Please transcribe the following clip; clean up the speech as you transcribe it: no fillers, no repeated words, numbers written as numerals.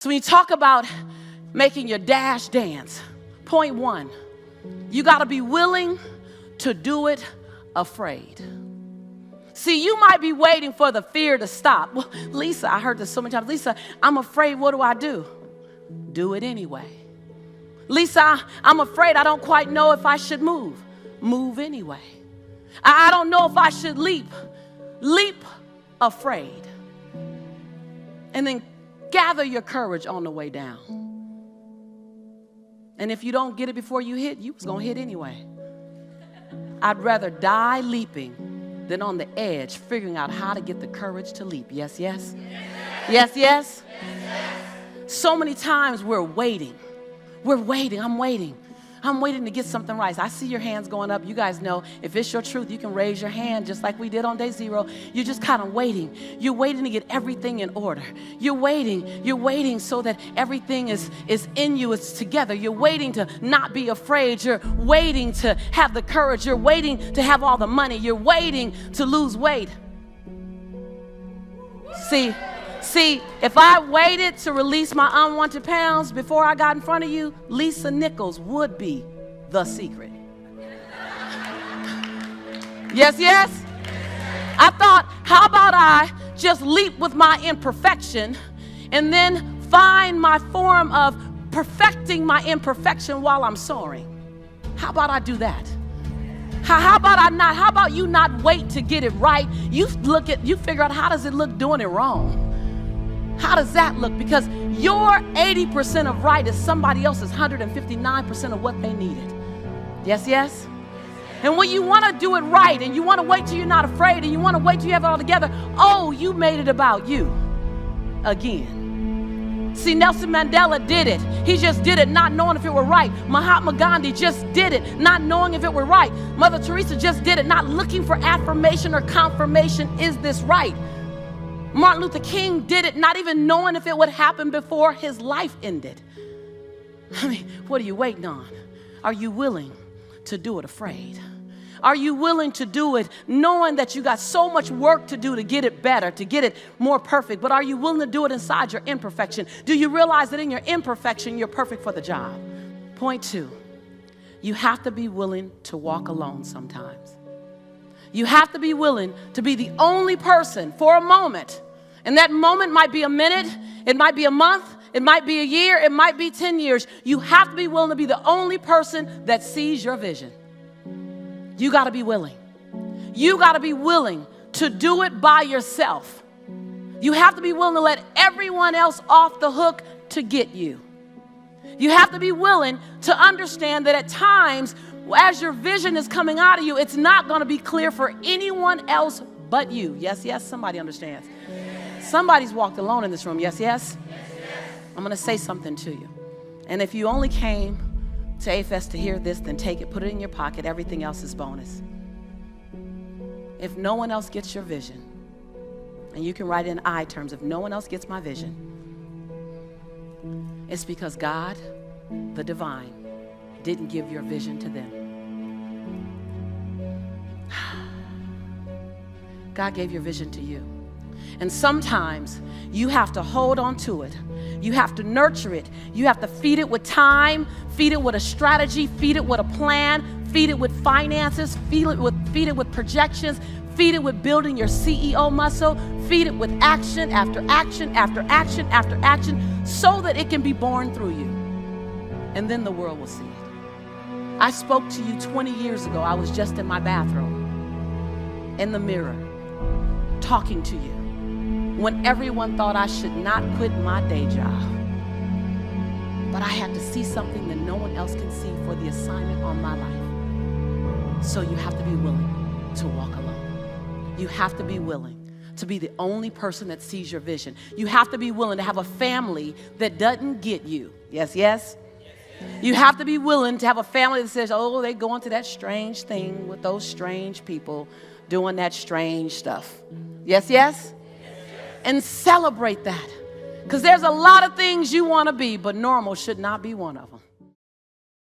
So when you talk about making your dash dance, point one, you got to be willing to do it afraid. See, you might be waiting for the fear to stop. Well, Lisa, I heard this so many times. Lisa, I'm afraid. What do? Do it anyway. Lisa, I'm afraid. I don't quite know if I should move. Move anyway. I don't know if I should leap. Leap afraid. And then gather your courage on the way down. And if you don't get it before you hit, you was going to hit anyway. I'd rather die leaping than on the edge figuring out how to get the courage to leap. Yes, yes? Yes, yes? So many times we're waiting. We're waiting. I'm waiting to get something right. I see your hands going up. You guys know if it's your truth, you can raise your hand just like we did on day 0. You're just kind of waiting. You're waiting to get everything in order. You're waiting so that everything is in you, it's together. You're waiting to not be afraid. You're waiting to have the courage. You're waiting to have all the money. You're waiting to lose weight. See, if I waited to release my unwanted pounds before I got in front of you, Lisa Nichols would be the secret. Yes, yes? I thought, how about I just leap with my imperfection and then find my form of perfecting my imperfection while I'm soaring? How about I do that? How about you not wait to get it right? You figure out how does it look doing it wrong? How does that look? Because your 80% of right is somebody else's 159% of what they needed. Yes, yes? And when you want to do it right and you want to wait till you're not afraid and you want to wait till you have it all together, oh, you made it about you again. See, Nelson Mandela did it. He just did it not knowing if it were right. Mahatma Gandhi just did it not knowing if it were right. Mother Teresa just did it not looking for affirmation or confirmation. Is this right? Martin Luther King did it not even knowing if it would happen before his life ended. I mean, what are you waiting on? Are you willing to do it afraid? Are you willing to do it knowing that you got so much work to do to get it better, to get it more perfect? But are you willing to do it inside your imperfection? Do you realize that in your imperfection, you're perfect for the job? Point 2, you have to be willing to walk alone sometimes. You have to be willing to be the only person for a moment. And that moment might be a minute, it might be a month, it might be a year, it might be 10 years. You have to be willing to be the only person that sees your vision. You got to be willing. You got to be willing to do it by yourself. You have to be willing to let everyone else off the hook to get you. You have to be willing to understand that at times, as your vision is coming out of you, it's not going to be clear for anyone else but you. Yes, yes, somebody understands. Somebody's walked alone in this room. Yes, yes? I'm going to say something to you. And if you only came to AFS to hear this, then take it, put it in your pocket. Everything else is bonus. If no one else gets your vision, and you can write in I terms, if no one else gets my vision, it's because God, the divine, didn't give your vision to them. God gave your vision to you. And sometimes you have to hold on to it. You have to nurture it. You have to feed it with time, feed it with a strategy, feed it with a plan, feed it with finances, feed it with projections, feed it with building your CEO muscle, feed it with action after action after action after action so that it can be born through you. And then the world will see it. I spoke to you 20 years ago. I was just in my bathroom, in the mirror, talking to you, when everyone thought I should not quit my day job. But I had to see something that no one else can see for the assignment on my life. So you have to be willing to walk alone. You have to be willing to be the only person that sees your vision. You have to be willing to have a family that doesn't get you. Yes, yes? You have to be willing to have a family that says, oh, they go into that strange thing with those strange people doing that strange stuff. Yes, yes? And celebrate that. Because there's a lot of things you want to be, but normal should not be one of them.